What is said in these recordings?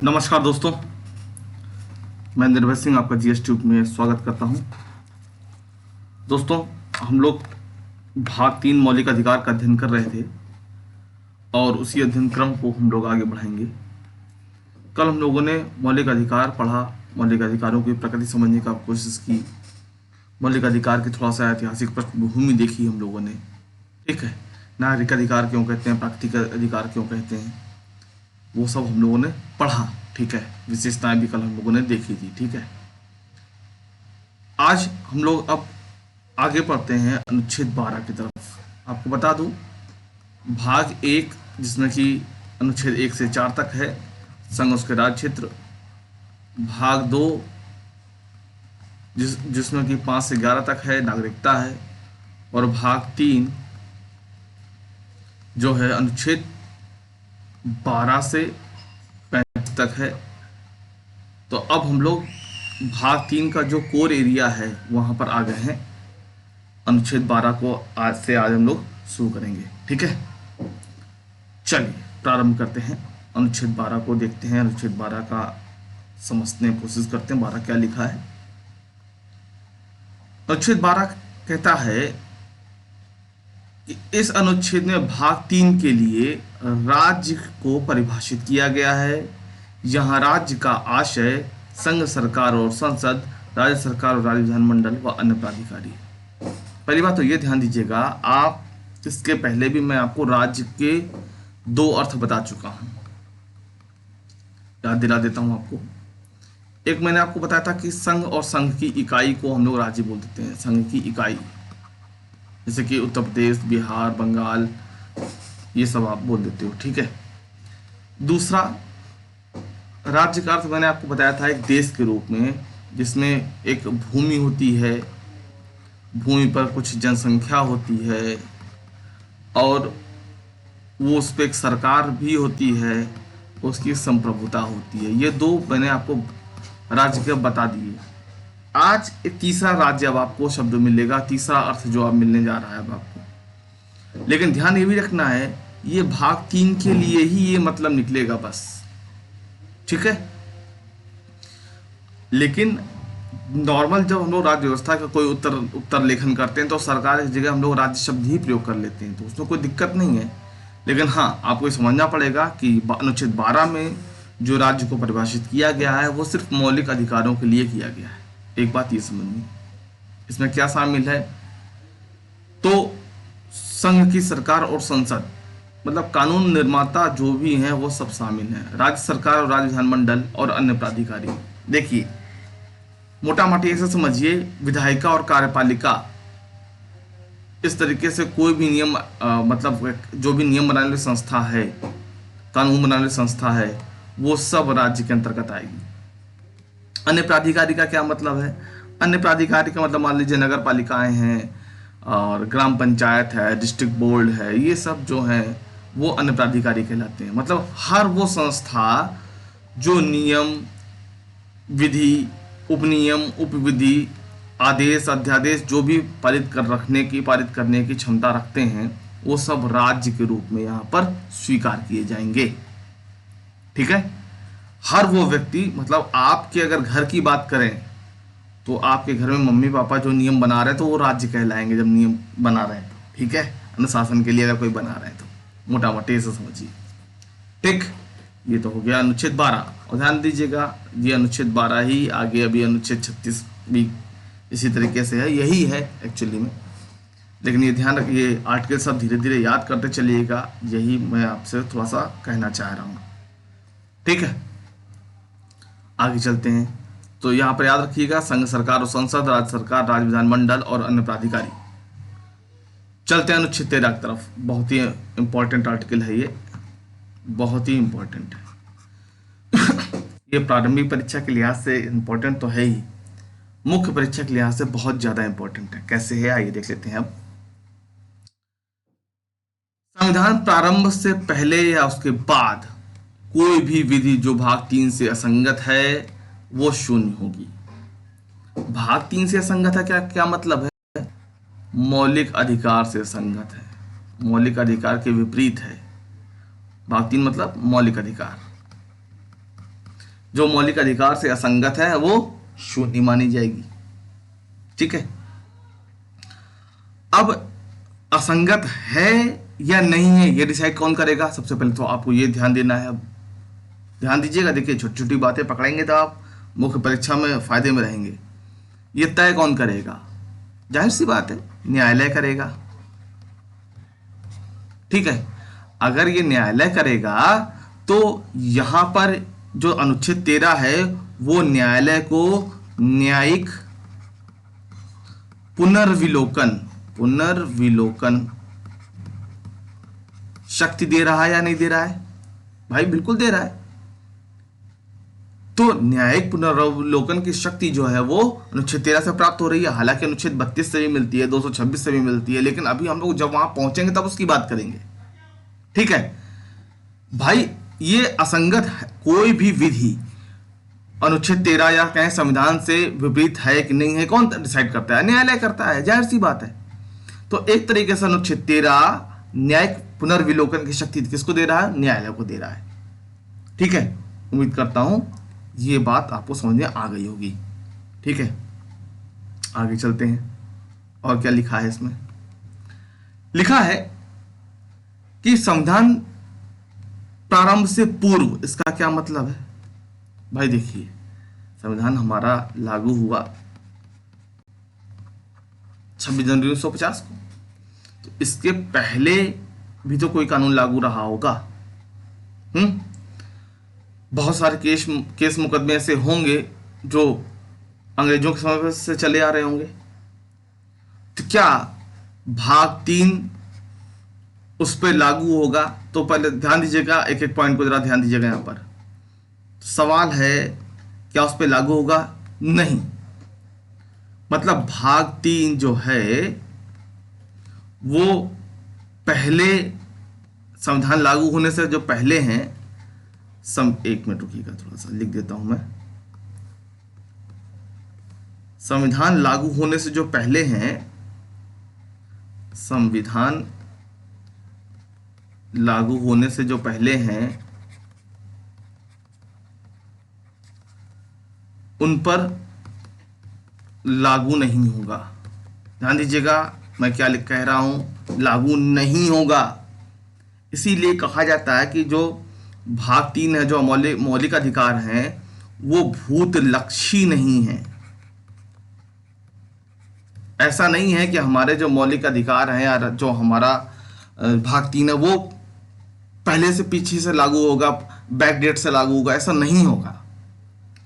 नमस्कार दोस्तों, मैं निर्भय सिंह आपका जीएस ट्यूब में स्वागत करता हूं। दोस्तों, हम लोग भाग 3 मौलिक अधिकार का अध्ययन कर रहे थे और उसी अध्ययन क्रम को हम लोग आगे बढ़ाएंगे। कल हम लोगों ने मौलिक अधिकार पढ़ा, मौलिक अधिकारों की प्रकृति समझने का कोशिश की, मौलिक अधिकार की थोड़ा सा ऐतिहासिक पृष्ठभूमि देखी हम लोगों ने। ठीक है, नागरिक अधिकार क्यों कहते हैं, प्राकृतिक अधिकार क्यों कहते हैं, वो सब हम लोगों ने पढ़ा। ठीक है, विशेषताएं भी कल हम लोगों ने देखी थी। ठीक है, आज हम लोग अब आगे बढ़ते हैं अनुच्छेद 12 की तरफ। आपको बता दूं, भाग 1 जिसमें कि अनुच्छेद 1 से 4 तक है, संघ उसके राज्य क्षेत्र। भाग 2 जिसमें कि 5 से 11 तक है, नागरिकता है। और भाग 3 जो है अनुच्छेद 12 से 35 तक है। तो अब हम लोग भाग 3 का जो कोर एरिया है वहां पर आ गए हैं। अनुच्छेद 12 को आज हम लोग शुरू करेंगे। ठीक है, चलिए प्रारंभ करते हैं। अनुच्छेद 12 को देखते हैं, अनुच्छेद 12 का समझने की कोशिश करते हैं। 12 क्या लिखा है। अनुच्छेद 12 कहता है कि इस अनुच्छेद में भाग 3 के लिए राज्य को परिभाषित किया गया है। यहाँ राज्य का आशय संघ सरकार और संसद, राज्य सरकार और राज्य विधानमंडल व अन्य प्राधिकारी। पहली बात तो ये ध्यान दीजिएगा, आप इसके पहले भी मैं आपको राज्य के 2 अर्थ बता चुका हूं। याद दिला देता हूं आपको। एक मैंने आपको बताया था कि संघ और संघ की इकाई को हम लोग राज्य बोल देते हैं। संघ की इकाई जैसे कि उत्तर प्रदेश, बिहार, बंगाल, ये सब आप बोल देते हो। ठीक है। दूसरा, राज्य का अर्थ मैंने आपको बताया था एक देश के रूप में, जिसमें एक भूमि होती है, भूमि पर कुछ जनसंख्या होती है और वो उस पर एक सरकार भी होती है, उसकी संप्रभुता होती है। ये 2 मैंने आपको राज्य के बता दिए। आज एक तीसरा राज्य अब आपको शब्द मिलेगा, तीसरा अर्थ जो अब मिलने जा रहा है अब आपको। लेकिन ध्यान ये भी रखना है, ये भाग 3 के लिए ही ये मतलब निकलेगा बस। ठीक है। लेकिन नॉर्मल जब हम लोग राज्य व्यवस्था का कोई उत्तर लेखन करते हैं तो सरकार की जगह हम लोग राज्य शब्द ही प्रयोग कर लेते हैं, तो उसमें कोई दिक्कत नहीं है। लेकिन हाँ, आपको ये समझना पड़ेगा कि अनुच्छेद 12 में जो राज्य को परिभाषित किया गया है वो सिर्फ मौलिक अधिकारों के लिए किया गया है। एक बात ये समझनी, इसमें क्या शामिल है, तो संघ की सरकार और संसद, मतलब कानून निर्माता जो भी हैं वो सब शामिल हैं। राज्य सरकार और राज्य विधानमंडल और अन्य प्राधिकारी। देखिए, मोटा मोटी ऐसे समझिए, विधायिका और कार्यपालिका, इस तरीके से कोई भी नियम मतलब जो भी नियम बनाने वाली संस्था है, कानून बनाने वाली संस्था है, वो सब राज्य के अंतर्गत आएगी। अन्य प्राधिकारी का क्या मतलब है? अन्य प्राधिकारी का मतलब मान लीजिए नगर पालिकाएं हैं और ग्राम पंचायत है, डिस्ट्रिक्ट बोर्ड है, ये सब जो है वो अन्य प्राधिकारी कहलाते हैं। मतलब हर वो संस्था जो नियम, विधि, उपनियम, उपविधि, आदेश, अध्यादेश जो भी पारित करने की क्षमता रखते हैं, वो सब राज्य के रूप में यहाँ पर स्वीकार किए जाएंगे। ठीक है। हर वो व्यक्ति, मतलब आपके अगर घर की बात करें तो आपके घर में मम्मी पापा जो नियम बना रहे हैं तो वो राज्य कहलाएंगे, जब नियम बना रहे हैं तो। ठीक है, अनुशासन के लिए अगर कोई बना रहे हैं तो मोटा मोटी ऐसे समझिए। ठीक, ये तो हो गया अनुच्छेद 12। और ध्यान दीजिएगा, ये अनुच्छेद 12 ही आगे अभी अनुच्छेद 36 भी इसी तरीके से है, यही है एक्चुअली में। लेकिन ये ध्यान रखिए, आर्टिकल सब धीरे धीरे याद करते चलिएगा, यही मैं आपसे थोड़ा सा कहना चाह रहा हूँ। ठीक है, आगे चलते हैं। तो यहाँ पर याद रखिएगा, संघ सरकार और संसद, राज्य सरकार, राज्य विधानमंडल और अन्य प्राधिकारी। चलते हैं अनुच्छेद 13 की तरफ। बहुत ही इंपॉर्टेंट आर्टिकल है ये, बहुत ही इंपॉर्टेंट है। ये प्रारंभिक परीक्षा के लिहाज से इंपॉर्टेंट तो है ही, मुख्य परीक्षा के लिहाज से बहुत ज्यादा इंपॉर्टेंट है। कैसे है, आइए देख लेते हैं अब। संविधान प्रारंभ से पहले या उसके बाद कोई भी विधि जो भाग 3 से असंगत है वो शून्य होगी। भाग 3 से असंगत है, क्या क्या मतलब है? मौलिक अधिकार से असंगत है, मौलिक अधिकार के विपरीत है। भाग 3 मतलब मौलिक अधिकार। जो मौलिक अधिकार से असंगत है वो शून्य मानी जाएगी। ठीक है, अब असंगत है या नहीं है ये डिसाइड कौन करेगा? सबसे पहले तो आपको ये ध्यान देना है। अब ध्यान दीजिएगा, देखिए छोटी छोटी बातें पकड़ेंगे तो आप मुख्य परीक्षा में फायदे में रहेंगे। ये तय कौन करेगा? जाहिर सी बात है, न्यायालय करेगा। ठीक है, अगर ये न्यायालय करेगा तो यहां पर जो अनुच्छेद 13 है वो न्यायालय को न्यायिक पुनर्विलोकन शक्ति दे रहा है या नहीं दे रहा है? भाई बिल्कुल दे रहा है। तो न्यायिक पुनर्विलोकन की शक्ति जो है वो अनुच्छेद 13 से प्राप्त हो रही है। हालांकि अनुच्छेद 32 से भी मिलती है, 226 से भी मिलती है, लेकिन अभी हम लोग जब वहां पहुंचेंगे तब उसकी बात करेंगे। ठीक है भाई, ये असंगत है, कोई भी विधि अनुच्छेद 13 या कहें संविधान से विपरीत है कि नहीं है, कौन डिसाइड करता है? न्यायालय करता है, जाहिर सी बात है। तो एक तरीके से अनुच्छेद 13 न्यायिक पुनर्विलोकन की शक्ति किसको दे रहा है? न्यायालय को दे रहा है। ठीक है, उम्मीद करता हूं ये बात आपको समझ में आ गई होगी। ठीक है, आगे चलते हैं। और क्या लिखा है इसमें? लिखा है कि संविधान प्रारंभ से पूर्व, इसका क्या मतलब है? भाई देखिए, संविधान हमारा लागू हुआ 26 जनवरी 1950 को, तो इसके पहले भी तो कोई कानून लागू रहा होगा। बहुत सारे केस मुकदमे ऐसे होंगे जो अंग्रेजों के समय से चले आ रहे होंगे। तो क्या भाग 3 उस पर लागू होगा? तो पहले ध्यान दीजिएगा, एक एक पॉइंट को जरा ध्यान दीजिएगा। यहां पर सवाल है क्या उस पर लागू होगा? नहीं। मतलब भाग 3 जो है वो पहले संविधान लागू होने से जो पहले हैं, एक मिनट रुकिएगा, थोड़ा सा लिख देता हूं मैं। संविधान लागू होने से जो पहले हैं, संविधान लागू होने से जो पहले हैं उन पर लागू नहीं होगा। ध्यान दीजिएगा मैं क्या कह रहा हूं, लागू नहीं होगा। इसीलिए कहा जाता है कि जो भाग 3 है, जो मौलिक अधिकार हैं, वो भूतलक्षी नहीं है। ऐसा नहीं है कि हमारे जो मौलिक अधिकार हैं या जो हमारा भाग 3 है वो पहले से पीछे से लागू होगा, बैक डेट से लागू होगा, ऐसा नहीं होगा।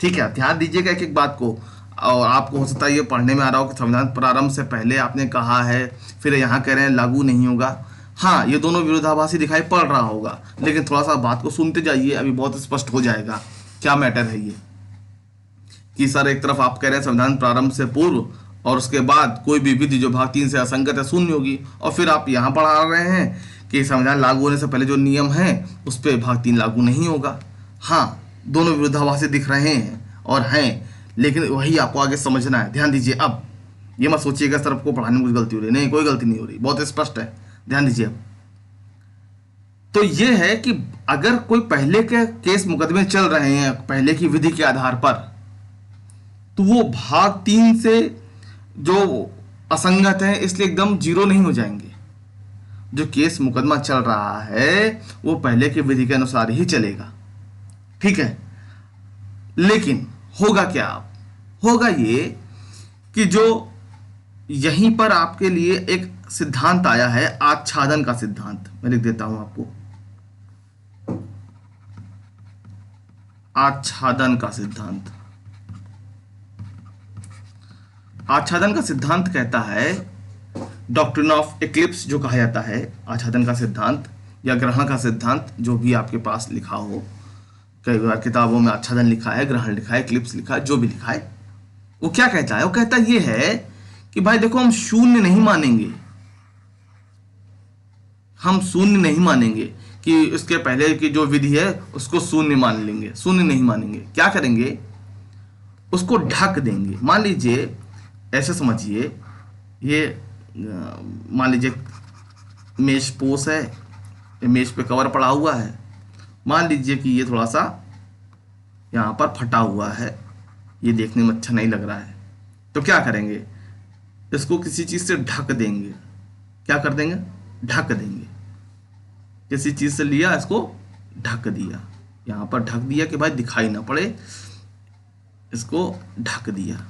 ठीक है, ध्यान दीजिएगा एक एक बात को। और आपको हो सकता है ये पढ़ने में आ रहा हो कि संविधान प्रारंभ से पहले आपने कहा है, फिर यहाँ कह रहे हैं लागू नहीं होगा। हाँ, ये दोनों विरोधाभासी दिखाई पड़ रहा होगा, लेकिन थोड़ा सा बात को सुनते जाइए, अभी बहुत स्पष्ट हो जाएगा क्या मैटर है ये। कि सर एक तरफ आप कह रहे हैं संविधान प्रारंभ से पूर्व और उसके बाद कोई भी विधि जो भाग 3 से असंगत है शून्य होगी, और फिर आप यहाँ पढ़ा रहे हैं कि संविधान लागू होने से पहले जो नियम है उस पर भाग 3 लागू नहीं होगा। हाँ, दोनों विरोधाभासी दिख रहे हैं और हैं, लेकिन वही आपको आगे समझना है। ध्यान दीजिए, अब ये मत सोचिएगा सर आपको पढ़ाने में कुछ गलती हो रही है, नहीं, कोई गलती नहीं हो रही, बहुत स्पष्ट है। ध्यान दीजिए अब। तो ये है कि अगर कोई पहले के केस मुकदमे चल रहे हैं पहले की विधि के आधार पर, तो वो भाग 3 से जो असंगत है इसलिए एकदम जीरो नहीं हो जाएंगे। जो केस मुकदमा चल रहा है वो पहले की विधि के अनुसार ही चलेगा। ठीक है, लेकिन होगा क्या? होगा ये कि जो यहीं पर आपके लिए एक सिद्धांत आया है, आच्छादन का सिद्धांत, मैं लिख देता हूं आपको। आच्छादन का सिद्धांत। आच्छादन का सिद्धांत कहता है, डॉक्ट्रिन ऑफ एक्लिप्स जो कहा जाता है, आच्छादन का सिद्धांत या ग्रहण का सिद्धांत, जो भी आपके पास लिखा हो। कई बार किताबों में आच्छादन लिखा है, ग्रहण लिखा है, एक्लिप्स लिखा है, जो भी लिखा है, वो क्या कहता है? वो कहता ये है कि भाई देखो, हम शून्य नहीं मानेंगे, हम शून्य नहीं मानेंगे कि उसके पहले की जो विधि है उसको शून्य मान लेंगे, शून्य नहीं मानेंगे। क्या करेंगे? उसको ढक देंगे। मान लीजिए, ऐसे समझिए, ये मान लीजिए मेज पोस है, ये मेज पे कवर पड़ा हुआ है। मान लीजिए कि ये थोड़ा सा यहाँ पर फटा हुआ है, ये देखने में अच्छा नहीं लग रहा है, तो क्या करेंगे, इसको किसी चीज़ से ढक देंगे। क्या कर देंगे, ढक देंगे। किसी चीज़ से लिया, इसको ढक दिया, यहाँ पर ढक दिया कि भाई दिखाई ना पड़े, इसको ढक दिया।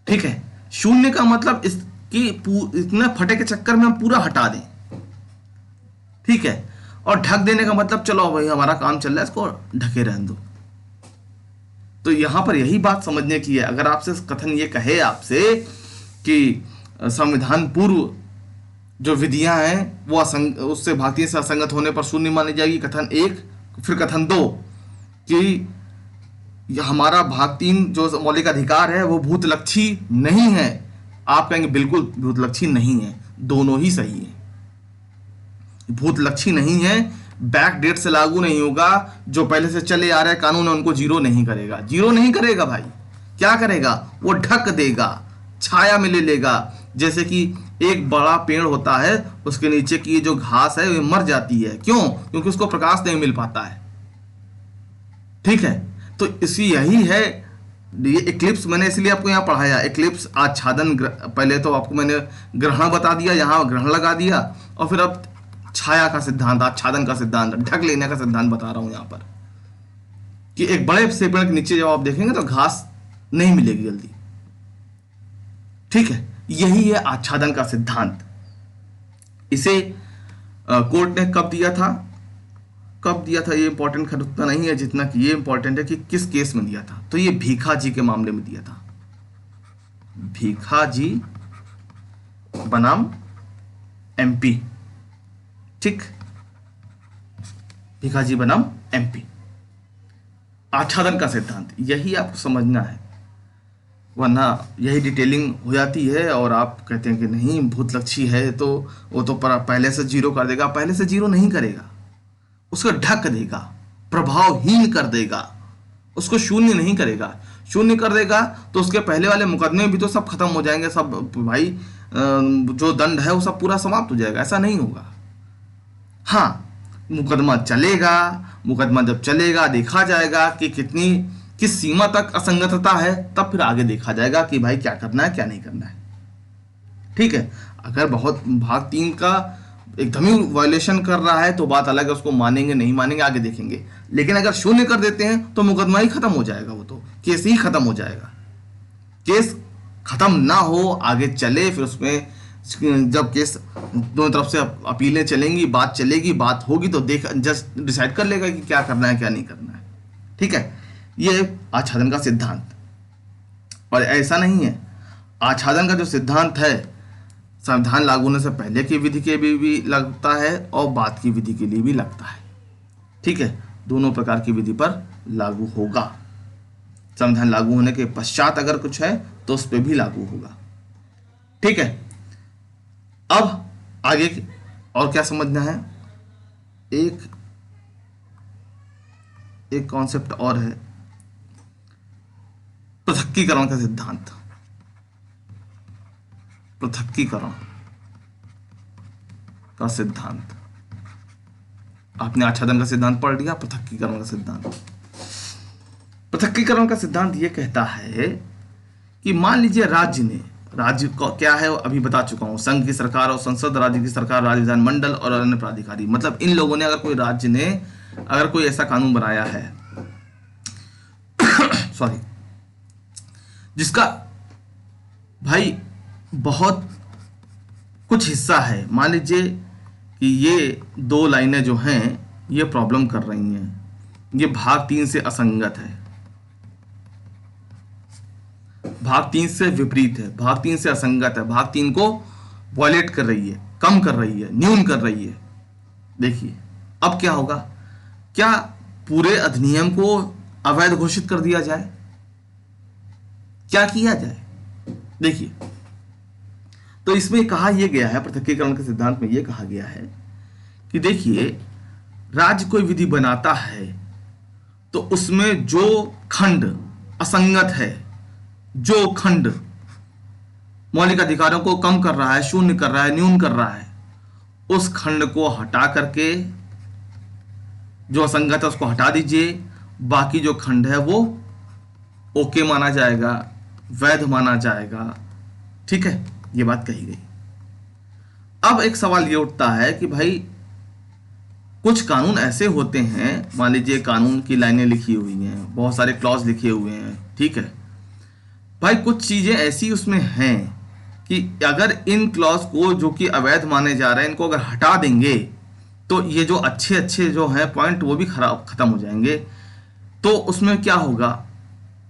ठीक है, शून्य का मतलब इसकी इतने फटे के चक्कर में हम पूरा हटा दें। ठीक है, और ढक देने का मतलब चलो भाई हमारा काम चल रहा है, इसको ढके रहने दो। तो यहां पर यही बात समझने की है। अगर आपसे कथन ये कहे आपसे कि संविधान पूर्व जो विधियां हैं वो उससे भारतीय से असंगत होने पर शून्य मानी जाएगी, कथन एक। फिर कथन दो कि हमारा भाग 3 जो मौलिक अधिकार है वो भूतलक्षी नहीं है, आप कहेंगे बिल्कुल भूतलक्षी नहीं है, दोनों ही सही है। भूतलक्षी नहीं है, बैक डेट से लागू नहीं होगा, जो पहले से चले आ रहे कानून है उनको जीरो नहीं करेगा। जीरो नहीं करेगा भाई, क्या करेगा, वो ढक देगा, छाया में ले लेगा। जैसे कि एक बड़ा पेड़ होता है, उसके नीचे की जो घास है वो मर जाती है, क्यों, क्योंकि उसको प्रकाश नहीं मिल पाता है। ठीक है, तो इसी यही है ये इक्लिप्स, मैंने इसलिए आपको यहाँ पढ़ाया। इक्लिप्स आच्छादन, पहले तो आपको मैंने ग्रहण बता दिया, यहाँ ग्रहण लगा दिया, और फिर अब छाया का सिद्धांत, आच्छादन का सिद्धांत, ढक लेने का सिद्धांत बता रहा हूं यहां पर, कि एक बड़े से पेड़ के नीचे जब आप देखेंगे तो घास नहीं मिलेगी जल्दी। ठीक है, यही है आच्छादन का सिद्धांत। इसे कोर्ट ने कब दिया था, ये इंपॉर्टेंट खैर उतना नहीं है जितना कि ये इंपॉर्टेंट है कि किस केस में दिया था। तो ये भीखा जी के मामले में दिया था। भीखा जी बनाम एमपी। ठीक, भीखा जी बनाम एमपी। आच्छादन का सिद्धांत यही आपको समझना है, वरना यही डिटेलिंग हो जाती है और आप कहते हैं कि नहीं भूतलक्षी है तो वो तो पहले से जीरो कर देगा। पहले से जीरो नहीं करेगा, उसको ढक देगा, प्रभावहीन कर देगा, उसको शून्य नहीं करेगा। शून्य कर देगा तो उसके पहले वाले मुकदमे भी तो सब खत्म हो जाएंगे, सब भाई जो दंड है वो सब पूरा समाप्त हो जाएगा। ऐसा नहीं होगा। हाँ, मुकदमा चलेगा, मुकदमा जब चलेगा देखा जाएगा कि किस सीमा तक असंगतता है, तब फिर आगे देखा जाएगा कि भाई क्या करना है क्या नहीं करना है। ठीक है, अगर बहुत भाग 3 का एकदम ही वायलेशन कर रहा है तो बात अलग है, उसको मानेंगे नहीं मानेंगे आगे देखेंगे। लेकिन अगर शून्य कर देते हैं तो मुकदमा ही खत्म हो जाएगा, वो तो केस ही खत्म हो जाएगा। केस खत्म ना हो, आगे चले, फिर उसमें जब केस दोनों तरफ से अपीलें चलेंगी, बात चलेगी, बात होगी तो जस्ट डिसाइड कर लेगा कि क्या करना है क्या नहीं करना है। ठीक है, ये आच्छादन का सिद्धांत। और ऐसा नहीं है, आच्छादन का जो सिद्धांत है संविधान लागू होने से पहले की विधि के भी लगता है और बाद की विधि के लिए भी लगता है। ठीक है, दोनों प्रकार की विधि पर लागू होगा। संविधान लागू होने के पश्चात अगर कुछ है तो उस पर भी लागू होगा। ठीक है, अब आगे और क्या समझना है, एक कॉन्सेप्ट और है, पृथक्कीकरण का सिद्धांत। पृथक्कीकरण का सिद्धांत, आपने आच्छादन का सिद्धांत पढ़ लिया, पृथक्कीकरण का सिद्धांत। पृथक्कीकरण का सिद्धांत यह कहता है कि मान लीजिए राज्य को क्या है अभी बता चुका हूं, संघ की सरकार और संसद, राज्य की सरकार, राज्य विधानमंडल और अन्य प्राधिकारी। मतलब इन लोगों ने, अगर कोई राज्य ने अगर कोई ऐसा कानून बनाया है सॉरी, जिसका भाई बहुत कुछ हिस्सा है, मान लीजिए कि ये 2 लाइनें जो हैं ये प्रॉब्लम कर रही हैं, ये भाग 3 से असंगत है, भाग 3 से विपरीत है, भाग 3 से असंगत है, भाग 3 को वॉयलेट कर रही है, कम कर रही है, न्यून कर रही है। देखिए अब क्या होगा, क्या पूरे अधिनियम को अवैध घोषित कर दिया जाए, क्या किया जाए? देखिए, तो इसमें कहा यह गया है, पृथक्कीकरण के सिद्धांत में यह कहा गया है कि देखिए, राज्य कोई विधि बनाता है तो उसमें जो खंड असंगत है, जो खंड मौलिक अधिकारों को कम कर रहा है, शून्य कर रहा है, न्यून कर रहा है, उस खंड को हटा करके, जो असंगत है उसको हटा दीजिए बाकी जो खंड है वो ओके माना जाएगा, वैध माना जाएगा। ठीक है, ये बात कही गई। अब एक सवाल ये उठता है कि भाई कुछ कानून ऐसे होते हैं, मान लीजिए कानून की लाइनें लिखी हुई हैं, बहुत सारे क्लॉज लिखे हुए हैं, ठीक है भाई, कुछ चीजें ऐसी उसमें हैं कि अगर इन क्लॉज को जो कि अवैध माने जा रहे हैं, इनको अगर हटा देंगे तो ये जो अच्छे अच्छे जो हैं पॉइंट वो भी खत्म हो जाएंगे। तो उसमें क्या होगा,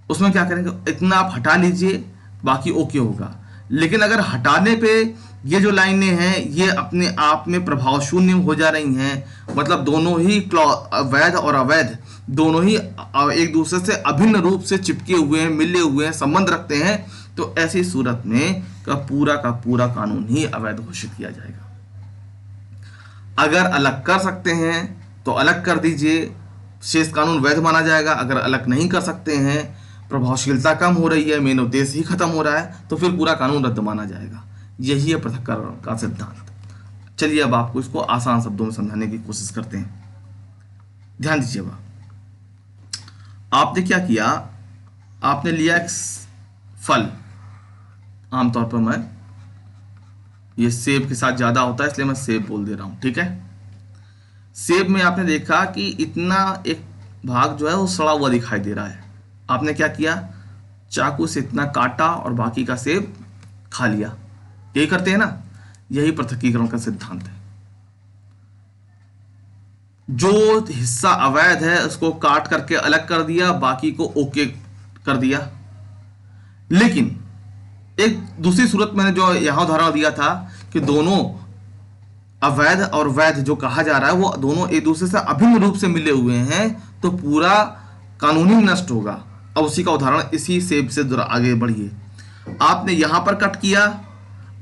उसमें क्या करेंगे, इतना आप हटा लीजिए, बाकी ओके होगा। लेकिन अगर हटाने पे ये जो लाइनें हैं ये अपने आप में प्रभाव शून्य हो जा रही हैं, मतलब दोनों ही वैध और अवैध दोनों ही एक दूसरे से अभिन्न रूप से चिपके हुए हैं, मिले हुए हैं, संबंध रखते हैं, तो ऐसी सूरत में का पूरा कानून ही अवैध घोषित किया जाएगा। अगर अलग कर सकते हैं तो अलग कर दीजिए, शेष कानून वैध माना जाएगा। अगर अलग नहीं कर सकते हैं, प्रभावशीलता कम हो रही है, मेन उद्देश्य ही खत्म हो रहा है, तो फिर पूरा कानून रद्द माना जाएगा। यही है पृथक्करण का सिद्धांत। चलिए अब आपको इसको आसान शब्दों में समझाने की कोशिश करते हैं। ध्यान दीजिएगा, आपने क्या किया, आपने लिया एक फल, आमतौर पर मैं ये सेब के साथ ज्यादा होता है इसलिए मैं सेब बोल दे रहा हूं, ठीक है। सेब में आपने देखा कि इतना एक भाग जो है वो सड़ा हुआ दिखाई दे रहा है। आपने क्या किया, चाकू से इतना काटा और बाकी का सेब खा लिया। यही करते हैं ना, यही पृथक्कीकरण का सिद्धांत है। जो हिस्सा अवैध है उसको काट करके अलग कर दिया, बाकी को ओके कर दिया। लेकिन एक दूसरी सूरत मैंने जो यहां उदाहरण दिया था कि दोनों अवैध और वैध जो कहा जा रहा है वो दोनों एक दूसरे से अभिन्न रूप से मिले हुए हैं, तो पूरा कानूनी नष्ट होगा। अब उसी का उदाहरण इसी सेब से आगे बढ़िए। आपने यहां पर कट किया,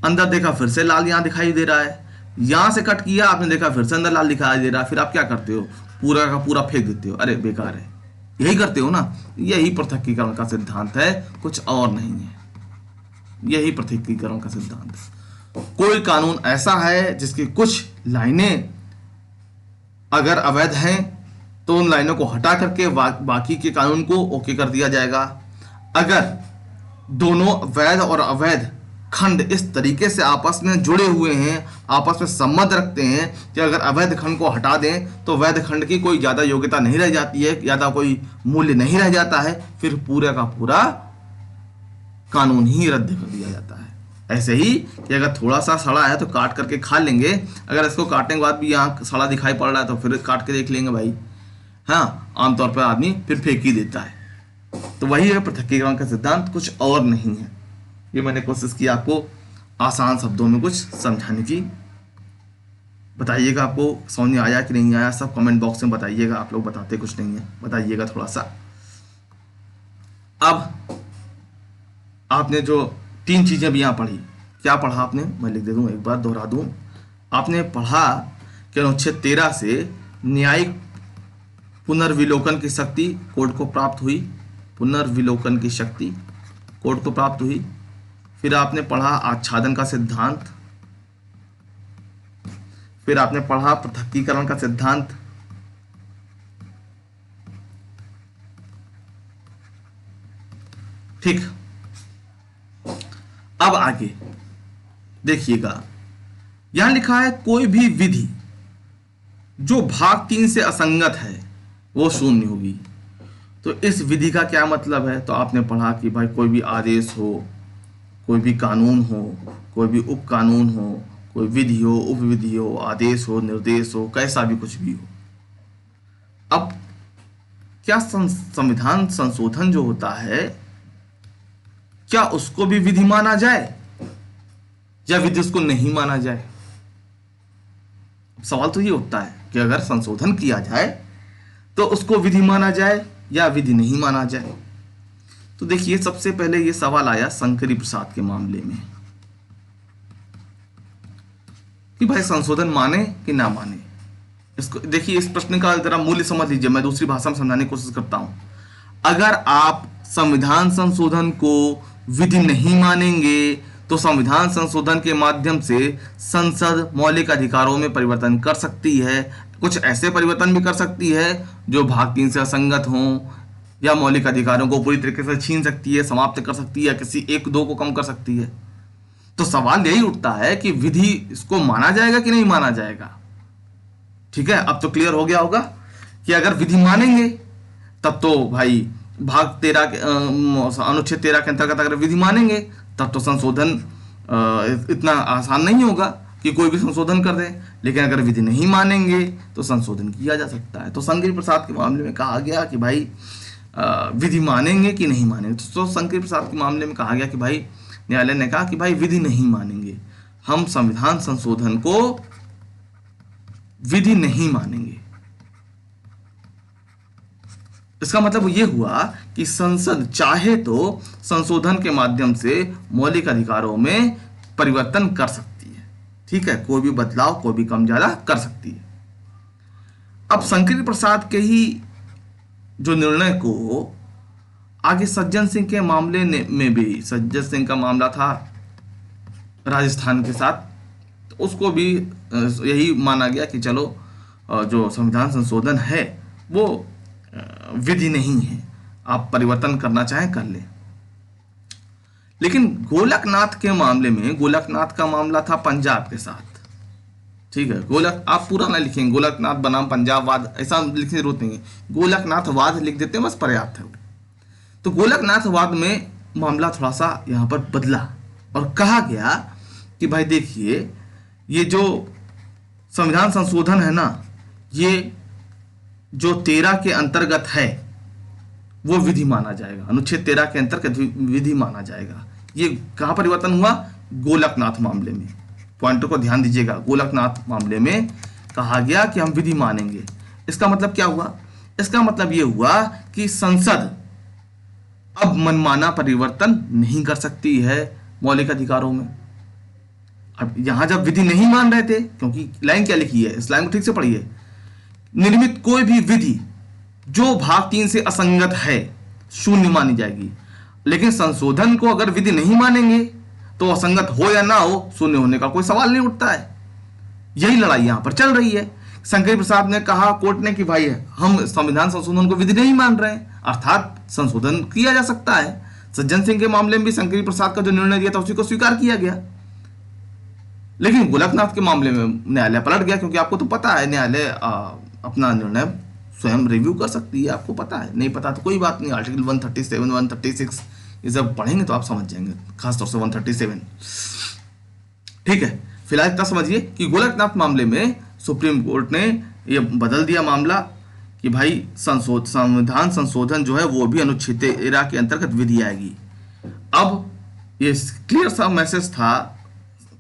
अंदर देखा फिर से लाल यहां दिखाई दे रहा है, यहां से कट किया, आपने देखा फिर से अंदर लाल दिखाई दे रहा है। फिर आप क्या करते हो, पूरा का पूरा फेंक देते हो, अरे बेकार है। यही करते हो ना, यही पृथक्कीकरण का सिद्धांत है, कुछ और नहीं है। यही पृथक्कीकरण का सिद्धांत है। कोई कानून ऐसा है जिसकी कुछ लाइनें अगर अवैध हैं तो उन लाइनों को हटा करके बाकी के कानून को ओके कर दिया जाएगा। अगर दोनों वैध और अवैध खंड इस तरीके से आपस में जुड़े हुए हैं, आपस में संबंध रखते हैं कि अगर अवैध खंड को हटा दें तो वैध खंड की कोई ज्यादा योग्यता नहीं रह जाती है, ज्यादा कोई मूल्य नहीं रह जाता है, फिर पूरा का पूरा कानून ही रद्द कर दिया जाता है। ऐसे ही कि अगर थोड़ा सा सड़ा है तो काट करके खा लेंगे, अगर इसको काटने के बाद भी यहाँ सड़ा दिखाई पड़ रहा है तो फिर काट के देख लेंगे भाई। हाँ, आमतौर पर आदमी फिर फेंक ही देता है। तो वही है पृथक्कीकरण का सिद्धांत, कुछ और नहीं है। ये मैंने कोशिश की आपको आसान शब्दों में कुछ समझाने की। बताइएगा आपको समझ में आया कि नहीं आया, सब कमेंट बॉक्स में बताइएगा। आप लोग बताते कुछ नहीं है, बताइएगा थोड़ा सा। अब आपने जो 3 चीजें भी यहां पढ़ी, क्या पढ़ा आपने, मैं लिख दे दूं, एक बार दोहरा दूं। आपने पढ़ा कि अनुच्छेद 13 से न्यायिक पुनर्विलोकन की शक्ति कोर्ट को प्राप्त हुई, पुनर्विलोकन की शक्ति कोर्ट को प्राप्त हुई। फिर आपने पढ़ा आच्छादन का सिद्धांत, फिर आपने पढ़ा पृथक्कीकरण का सिद्धांत, ठीक। अब आगे देखिएगा, यहां लिखा है कोई भी विधि जो भाग 3 से असंगत है वो शून्य होगी। तो इस विधि का क्या मतलब है, तो आपने पढ़ा कि भाई कोई भी आदेश हो, कोई भी कानून हो, कोई भी उप कानून हो, कोई विधि हो, उपविधि हो, आदेश हो, निर्देश हो, कैसा भी कुछ भी हो। अब क्या संविधान संशोधन जो होता है, क्या उसको भी विधि माना जाए या विधि उसको नहीं माना जाए? सवाल तो ये उठता है कि अगर संशोधन किया जाए तो उसको विधि माना जाए या विधि नहीं माना जाए। तो देखिए, सबसे पहले ये सवाल आया शंकरी प्रसाद के मामले में कि भाई संशोधन माने कि ना माने। इसको देखिए, इस प्रश्न का जरा मूल्य समझ लीजिए, मैं दूसरी भाषा में समझाने की कोशिश करता हूं। अगर आप संविधान संशोधन को विधि नहीं मानेंगे तो संविधान संशोधन के माध्यम से संसद मौलिक अधिकारों में परिवर्तन कर सकती है, कुछ ऐसे परिवर्तन भी कर सकती है जो भाग 3 से असंगत हों, या मौलिक अधिकारों को पूरी तरीके से छीन सकती है, समाप्त कर सकती है, या किसी एक दो को कम कर सकती है। तो सवाल यही उठता है कि विधि इसको माना जाएगा कि नहीं माना जाएगा। ठीक है, अब तो क्लियर हो गया होगा कि अगर विधि मानेंगे तब तो भाई भाग 13 के अनुच्छेद 13 के अंतर्गत अगर विधि मानेंगे तब तो संशोधन इतना आसान नहीं होगा कि कोई भी संशोधन कर दे। लेकिन अगर विधि नहीं मानेंगे तो संशोधन किया जा सकता है। तो शंकर प्रसाद के मामले में कहा गया कि भाई विधि मानेंगे कि नहीं मानेंगे। तो शंकर प्रसाद के मामले में कहा गया कि भाई, न्यायालय ने कहा कि भाई विधि नहीं मानेंगे, हम संविधान संशोधन को विधि नहीं मानेंगे। इसका मतलब ये हुआ कि संसद चाहे तो संशोधन के माध्यम से मौलिक अधिकारों में परिवर्तन कर सकती है। ठीक है, कोई भी बदलाव, कोई भी कम ज्यादा कर सकती है। अब शंकर प्रसाद के ही जो निर्णय को आगे सज्जन सिंह के मामले में भी, सज्जन सिंह का मामला था राजस्थान के साथ, तो उसको भी यही माना गया कि चलो जो संविधान संशोधन है वो विधि नहीं है, आप परिवर्तन करना चाहें कर लें। लेकिन गोलकनाथ के मामले में, गोलकनाथ का मामला था पंजाब के साथ। ठीक है, गोलक आप पूरा ना लिखेंगे, गोलकनाथ बनाम पंजाबवाद ऐसा लिखने की जरूरत नहीं है, गोलकनाथवाद लिख देते हैं बस, पर्याप्त है। तो गोलकनाथवाद में मामला थोड़ा सा यहां पर बदला और कहा गया कि भाई देखिए, ये जो संविधान संशोधन है ना, ये जो 13 के अंतर्गत है वो विधि माना जाएगा, अनुच्छेद 13 के अंतर्गत विधि माना जाएगा। ये कहां परिवर्तन हुआ? गोलकनाथ मामले में। पॉइंटर को ध्यान दीजिएगा, गोलकनाथ मामले में कहा गया कि हम विधि मानेंगे। इसका मतलब क्या हुआ? इसका मतलब यह हुआ कि संसद अब मनमाना परिवर्तन नहीं कर सकती है मौलिक अधिकारों में। अब यहां जब विधि नहीं मान रहे थे, क्योंकि लाइन क्या लिखी है, इस लाइन को ठीक से पढ़िए, निर्मित कोई भी विधि जो भाग 3 से असंगत है शून्य मानी जाएगी। लेकिन संशोधन को अगर विधि नहीं मानेंगे तो असंगत हो या ना हो, शून्य होने का कोई सवाल नहीं उठता है। यही लड़ाई यहां पर चल रही है। शंकर प्रसाद ने कहा कोर्ट ने कि भाई हम संविधान संशोधन को विधि नहीं मान रहे हैं, अर्थात संशोधन किया जा सकता है। सज्जन सिंह के मामले में भी शंकर प्रसाद का जो निर्णय दिया था उसी को स्वीकार किया गया। लेकिन गोलकनाथ के मामले में न्यायालय पलट गया, क्योंकि आपको तो पता है न्यायालय अपना निर्णय स्वयं रिव्यू कर सकती है। आपको पता है, नहीं पता तो कोई बात नहीं, आर्टिकल 137, 136 ये सब पढ़ेंगे तो आप समझ जाएंगे, खासतौर से 137। ठीक है, फिलहाल इतना समझिए कि गोलकनाथ मामले में सुप्रीम कोर्ट ने ये बदल दिया मामला कि भाई संविधान संशोधन जो है वो भी अनुच्छेद 13 के अंतर्गत विधि आएगी। अब ये क्लियर सा मैसेज था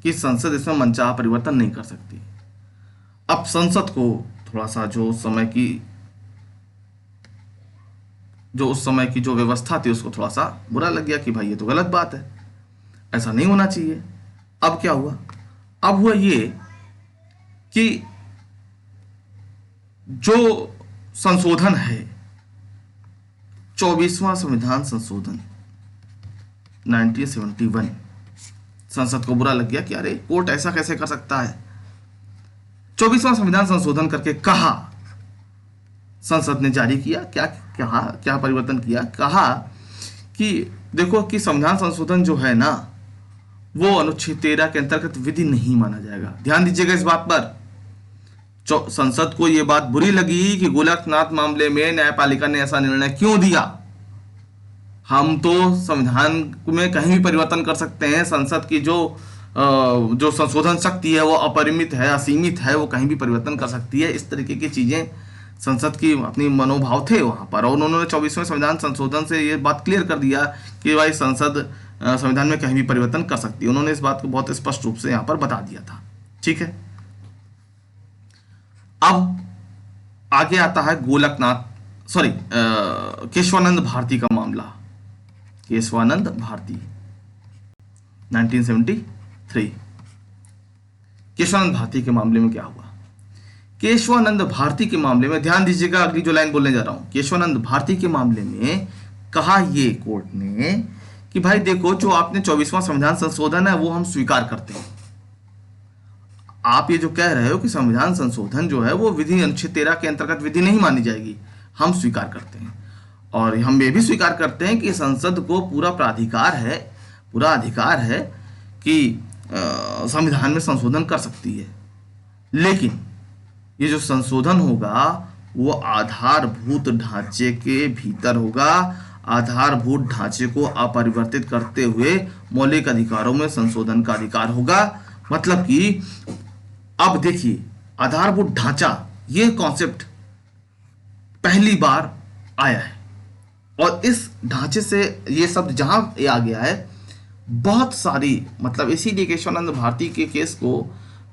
कि संसद इसमें मनचाहा परिवर्तन नहीं कर सकती। अब संसद को थोड़ा सा जो उस समय की जो व्यवस्था थी उसको थोड़ा सा बुरा लग गया कि भाई ये तो गलत बात है, ऐसा नहीं होना चाहिए। अब क्या हुआ? अब हुआ ये कि जो संशोधन है, 24वां संविधान संशोधन 1971, संसद को बुरा लग गया कि अरे कोर्ट ऐसा कैसे कर सकता है। 24वां संविधान संशोधन करके कहा, संसद ने जारी किया, क्या परिवर्तन किया? कहा कि देखो कि संविधान संशोधन जो है ना वो अनुच्छेद 13 के अंतर्गत विधि नहीं माना जाएगा। ध्यान दीजिएगा इस बात पर। संसद को यह बात बुरी लगी कि गोलकनाथ मामले में न्यायपालिका ने ऐसा निर्णय क्यों दिया। हम तो संविधान में कहीं भी परिवर्तन कर सकते हैं, संसद की जो संशोधन शक्ति है वो अपरिमित है, असीमित है, वो कहीं भी परिवर्तन कर सकती है। इस तरीके की चीजें संसद की अपनी मनोभाव थे वहां पर, और उन्होंने 24वें संविधान संशोधन से ये बात क्लियर कर दिया कि भाई संसद संविधान में कहीं भी परिवर्तन कर सकती है। उन्होंने इस बात को बहुत स्पष्ट रूप से यहां पर बता दिया था। ठीक है, अब आगे आता है केशवानंद भारती का मामला। केशवानंद भारती 1973। केशवानंद भारती के मामले में क्या हुआ? केशवानंद भारती के मामले में ध्यान दीजिएगा, अगली जो लाइन बोलने जा रहा हूं, केशवानंद भारती के मामले में कहा ये कोर्ट ने कि भाई देखो जो आपने 24वां संविधान संशोधन है वो हम स्वीकार करते हैं। आप ये जो कह रहे हो कि संविधान संशोधन जो है वो विधि अनुच्छेद 13 के अंतर्गत विधि नहीं मानी जाएगी, हम स्वीकार करते हैं। और हम ये भी स्वीकार करते हैं कि संसद को पूरा प्राधिकार है, पूरा अधिकार है कि संविधान में संशोधन कर सकती है। लेकिन ये जो संशोधन होगा वो आधारभूत ढांचे के भीतर होगा, आधारभूत ढांचे को अपरिवर्तित करते हुए मौलिक अधिकारों में संशोधन का अधिकार होगा। मतलब कि अब देखिए, आधारभूत ढांचा ये कॉन्सेप्ट पहली बार आया है और इस ढांचे से ये शब्द जहां आ गया है, बहुत सारी मतलब इसीलिए केशवानंद भारती के केस को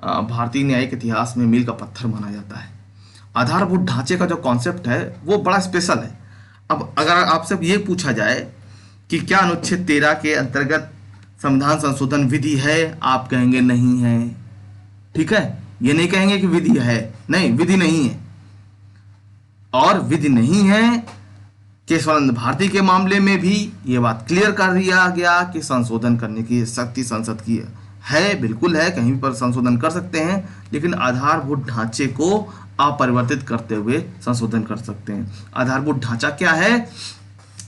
भारतीय न्यायिक इतिहास में मील का पत्थर माना जाता है। आधारभूत ढांचे का जो कॉन्सेप्ट है वो बड़ा स्पेशल है। अब अगर आपसे ये पूछा जाए कि क्या अनुच्छेद 13 के अंतर्गत संविधान संशोधन विधि है, आप कहेंगे नहीं है। ठीक है, ये नहीं कहेंगे कि विधि है, नहीं, विधि नहीं है। और विधि नहीं है, केशवानंद भारती के मामले में भी ये बात क्लियर कर दिया गया कि संशोधन करने की शक्ति संसद की है, बिल्कुल है, कहीं पर संशोधन कर सकते हैं, लेकिन आधारभूत ढांचे को अपरिवर्तित करते हुए संशोधन कर सकते हैं। आधारभूत ढांचा क्या है?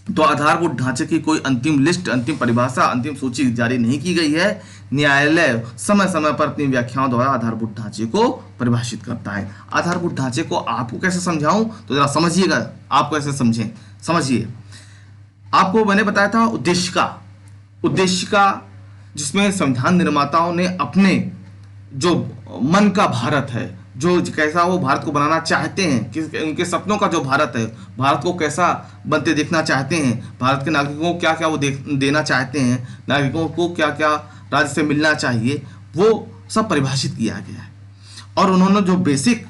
तो आधारभूत ढांचे की कोई अंतिम लिस्ट, अंतिम परिभाषा, अंतिम सूची जारी नहीं की गई है। न्यायालय समय समय पर अपनी व्याख्याओं द्वारा आधारभूत ढांचे को परिभाषित करता है। आधारभूत ढांचे को आपको कैसे समझाऊं, तो जरा समझिएगा, आप कैसे समझें, समझिए। आपको मैंने बताया था उद्देश्य का जिसमें संविधान निर्माताओं ने अपने जो मन का भारत है, जो कैसा वो भारत को बनाना चाहते हैं, कि उनके सपनों का जो भारत है, भारत को कैसा बनते देखना चाहते हैं, भारत के नागरिकों को क्या क्या वो देना चाहते हैं, नागरिकों को क्या क्या राज्य से मिलना चाहिए, वो सब परिभाषित किया गया है। और उन्होंने जो बेसिक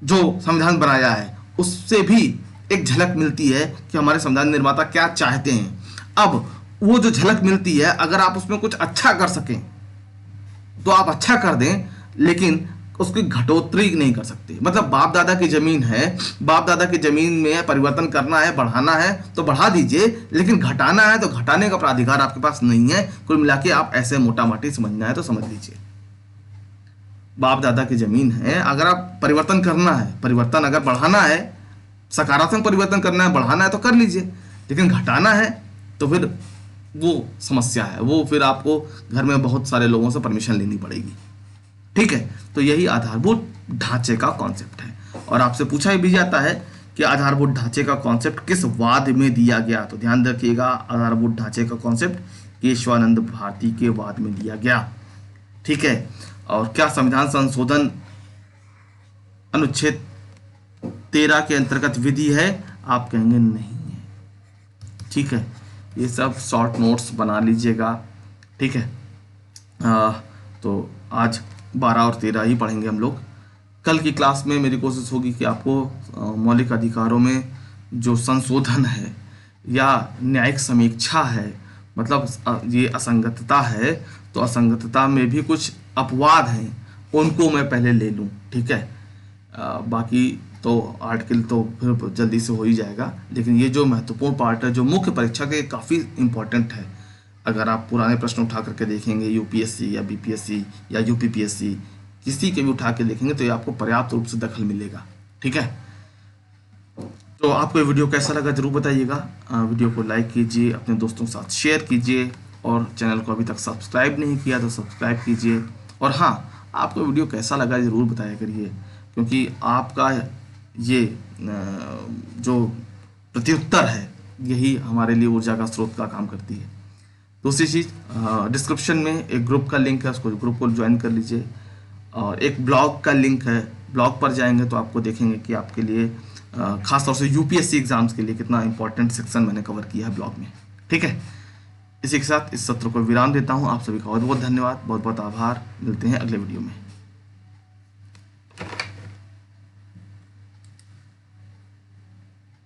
जो संविधान बनाया है उससे भी एक झलक मिलती है कि हमारे संविधान निर्माता क्या चाहते हैं। अब वो जो झलक मिलती है, अगर आप उसमें कुछ अच्छा कर सकें तो आप अच्छा कर दें, लेकिन उसकी घटोत्तरी नहीं कर सकते। मतलब बाप दादा की जमीन है, बाप दादा की जमीन में परिवर्तन करना है, बढ़ाना है तो बढ़ा दीजिए, लेकिन घटाना है तो घटाने का प्राधिकार आपके पास नहीं है। कुल मिला के आप ऐसे मोटा माटी समझना है तो समझ लीजिए, बाप दादा की जमीन है, अगर आप परिवर्तन करना है, परिवर्तन अगर बढ़ाना है, सकारात्मक परिवर्तन करना है, बढ़ाना है तो कर लीजिए, लेकिन घटाना है तो फिर वो समस्या है, वो फिर आपको घर में बहुत सारे लोगों से परमिशन लेनी पड़ेगी। ठीक है, तो यही आधारभूत ढांचे का कॉन्सेप्ट है। और आपसे पूछा भी जाता है कि आधारभूत ढांचे का कॉन्सेप्ट किस वाद में दिया गया, तो ध्यान रखिएगा, आधारभूत ढांचे का कॉन्सेप्ट केशवानंद भारती के वाद में दिया गया। ठीक है, और क्या संविधान संशोधन अनुच्छेद 13 के अंतर्गत विधि है, आप कहेंगे नहीं है। ठीक है, ये सब शॉर्ट नोट्स बना लीजिएगा। ठीक है, तो आज 12 और 13 ही पढ़ेंगे हम लोग। कल की क्लास में मेरी कोशिश होगी कि आपको मौलिक अधिकारों में जो संशोधन है या न्यायिक समीक्षा है, मतलब ये असंगतता है, तो असंगतता में भी कुछ अपवाद हैं, उनको मैं पहले ले लूँ। ठीक है, बाकी तो आर्टिकल तो फिर जल्दी से हो ही जाएगा, लेकिन ये जो महत्वपूर्ण पार्ट है, जो मुख्य परीक्षा के काफ़ी इम्पोर्टेंट है, अगर आप पुराने प्रश्न उठा करके देखेंगे, यूपीएससी या बीपीएससी या यूपीपीएससी किसी के भी उठा के देखेंगे, तो ये आपको पर्याप्त रूप से दखल मिलेगा। ठीक है, तो आपको ये वीडियो कैसा लगा जरूर बताइएगा। वीडियो को लाइक कीजिए, अपने दोस्तों के साथ शेयर कीजिए, और चैनल को अभी तक सब्सक्राइब नहीं किया तो सब्सक्राइब कीजिए। और हाँ, आपको वीडियो कैसा लगा ज़रूर बताया करिए, क्योंकि आपका ये जो प्रत्युत्तर है, यही हमारे लिए ऊर्जा का स्रोत का काम करती है। दूसरी चीज़, डिस्क्रिप्शन में एक ग्रुप का लिंक है, उसको ग्रुप को ज्वाइन कर लीजिए। और एक ब्लॉग का लिंक है, ब्लॉग पर जाएंगे तो आपको देखेंगे कि आपके लिए खास तौर से यूपीएससी एग्जाम्स के लिए कितना इंपॉर्टेंट सेक्शन मैंने कवर किया है ब्लॉग में। ठीक है, इसी के साथ इस सत्र को विराम देता हूँ। आप सभी का बहुत बहुत धन्यवाद, बहुत बहुत आभार। मिलते हैं अगले वीडियो में।